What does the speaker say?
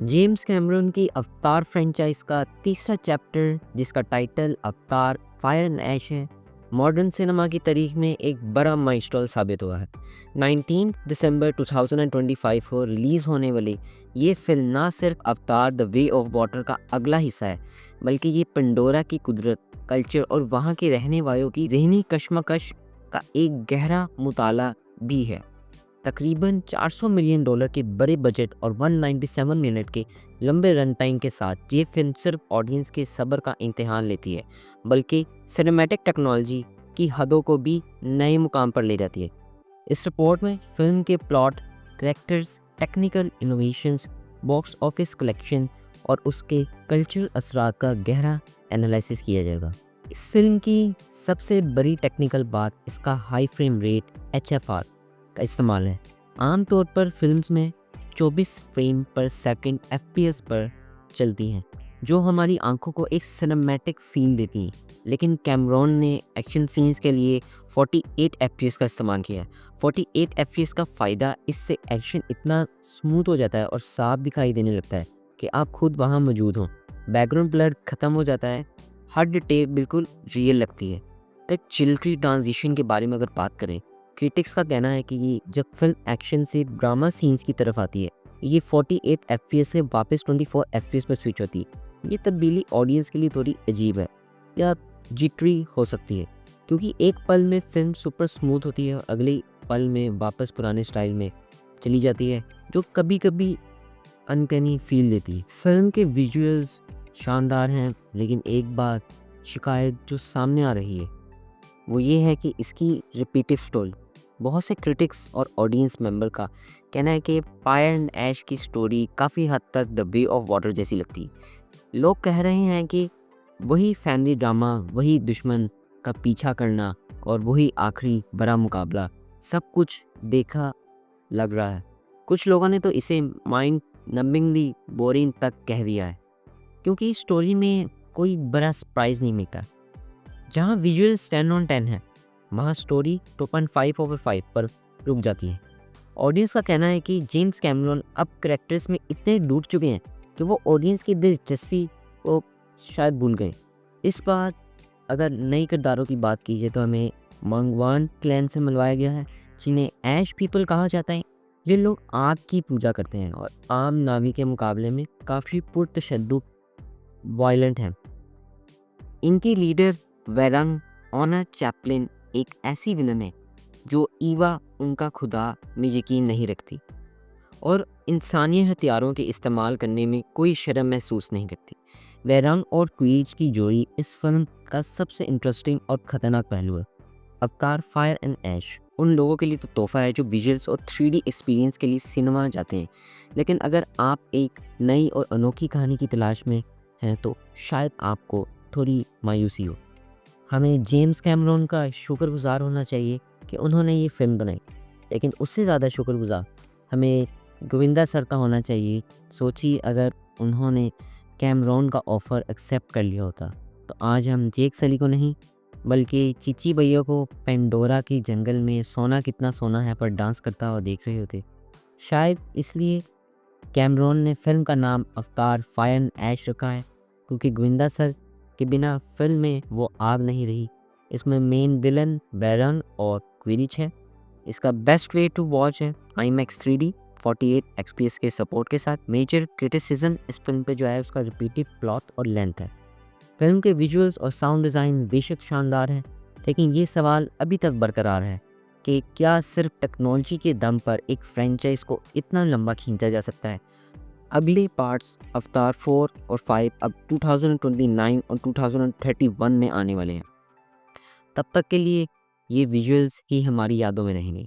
James Cameron की अवतार franchise का तीसरा चैप्टर, जिसका टाइटल अवतार फायर एंड ऐश है, मॉडर्न सिनेमा की तारीख में एक बड़ा माइलस्टोन साबित हुआ है। 19 दिसंबर 2025 को रिलीज़ होने वाली ये फिल्म ना सिर्फ अवतार द वे ऑफ वाटर का अगला हिस्सा है, बल्कि ये पंडोरा की कुदरत, कल्चर और वहाँ के रहने वालों की ज़हनी कश्मकश का एक गहरा मुताला भी है। तकरीबन $400 मिलियन के बड़े बजट और 197 मिनट के लंबे रन टाइम के साथ ये फिल्म सिर्फ ऑडियंस के सब्र का इम्तिहान लेती है, बल्कि सिनेमैटिक टेक्नोलॉजी की हदों को भी नए मुकाम पर ले जाती है। इस रिपोर्ट में फिल्म के plot, characters, technical innovations, box office collection और उसके कल्चरल असरात का गहरा एनालिसिस किया जाएगा। इस फिल्म की सबसे बड़ी टेक्निकल बात इसका हाई फ्रेम रेट HFR का इस्तेमाल है। आमतौर पर फिल्म्स में 24 फ्रेम पर सेकंड FPS पर चलती हैं, जो हमारी आंखों को एक सिनेमैटिक फील देती हैं। लेकिन कैमरॉन ने एक्शन सीन्स के लिए 48 FPS का इस्तेमाल किया है। 48 FPS का फ़ायदा, इससे एक्शन इतना स्मूथ हो जाता है और साफ दिखाई देने लगता है कि आप खुद वहाँ मौजूद हों। बैकग्राउंड ब्लर ख़त्म हो जाता है, हर डिटेल बिल्कुल रियल लगती है। एक चिल्ट्री ट्रांजिशन के बारे में अगर बात करें, क्रिटिक्स का कहना है कि ये जब फिल्म एक्शन से ड्रामा सीन्स की तरफ आती है, ये 48 FPS से वापस 24 FPS पर स्विच होती है। ये तब्दीली ऑडियंस के लिए थोड़ी अजीब है या जिटरी हो सकती है, क्योंकि एक पल में फिल्म सुपर स्मूथ होती है और अगले पल में वापस पुराने स्टाइल में चली जाती है, जो कभी कभी अनकैनी फील देती है। फिल्म के विजुअल्स शानदार हैं, लेकिन एक बात शिकायत जो सामने आ रही है वो ये है कि इसकी रिपीटिव स्टोरी। बहुत से क्रिटिक्स और ऑडियंस मेंबर का कहना है कि फायर एंड ऐश की स्टोरी काफ़ी हद तक द वे ऑफ वाटर जैसी लगती है। लोग कह रहे हैं कि वही फैमिली ड्रामा, वही दुश्मन का पीछा करना और वही आखिरी बड़ा मुकाबला, सब कुछ देखा लग रहा है। कुछ लोगों ने तो इसे माइंड नंबिंगली बोरिंग तक कह दिया है, क्योंकि स्टोरी में कोई बड़ा सरप्राइज नहीं मिलता। जहाँ विजुअल्स 10 ऑन 10 है, वहाँ स्टोरी 2.5/5 पर रुक जाती है। ऑडियंस का कहना है कि जेम्स कैमरन अब कैरेक्टर्स में इतने डूब चुके हैं कि वो ऑडियंस की दिलचस्पी को शायद भूल गए। इस बार अगर नए किरदारों की बात की जाए तो हमें मंगवान क्लैन से मिलवाया गया है, जिन्हें ऐश पीपल कहा जाता है। ये लोग आग की पूजा करते हैं और आम नावी के मुकाबले में काफ़ी पुरतशद्दुद वायलेंट हैं। इनकी लीडर वेरंग ऑनर चैपलिन एक ऐसी विलन है जो ईवा उनका खुदा में यकीन नहीं रखती और इंसानी हथियारों के इस्तेमाल करने में कोई शर्म महसूस नहीं करती। वेरंग और क्वीज की जोड़ी इस फिल्म का सबसे इंटरेस्टिंग और ख़तरनाक पहलू है। अवतार फायर एंड ऐश उन लोगों के लिए तो तोहफा है जो विजुअल्स और 3D एक्सपीरियंस के लिए सिनेमा जाते हैं, लेकिन अगर आप एक नई और अनोखी कहानी की तलाश में हैं तो शायद आपको थोड़ी मायूसी हो। हमें जेम्स कैमरन का शुक्रगुजार होना चाहिए कि उन्होंने ये फ़िल्म बनाई, लेकिन उससे ज़्यादा शुक्रगुजार हमें गोविंदा सर का होना चाहिए। सोचिए, अगर उन्होंने कैमरन का ऑफ़र एक्सेप्ट कर लिया होता तो आज हम जेक सली को नहीं, बल्कि चीची भैया को पेंडोरा के जंगल में सोना कितना सोना है पर डांस करता हुआ देख रहे होते। शायद इसलिए कैमरन ने फिल्म का नाम अवतार फायर एंड ऐश रखा है, क्योंकि गोविंदा सर के बिना फिल्म में वो आग नहीं रही। इसमें मेन विलन बैरन और क्विरिच है। इसका बेस्ट वे टू वॉच है IMAX 3D 48 FPS के सपोर्ट के साथ। मेजर क्रिटिसिज्म इस फिल्म पे जो है उसका रिपीटेड प्लॉट और लेंथ है। फिल्म के विजुअल्स और साउंड डिज़ाइन बेशक शानदार है, लेकिन ये सवाल अभी तक बरकरार है कि क्या सिर्फ टेक्नोलॉजी के दम पर एक फ्रेंचाइज को इतना लंबा खींचा जा सकता है। अगले पार्ट्स अवतार 4 और 5 अब 2029 और 2031 में आने वाले हैं। तब तक के लिए ये विजुअल्स ही हमारी यादों में रहेंगे।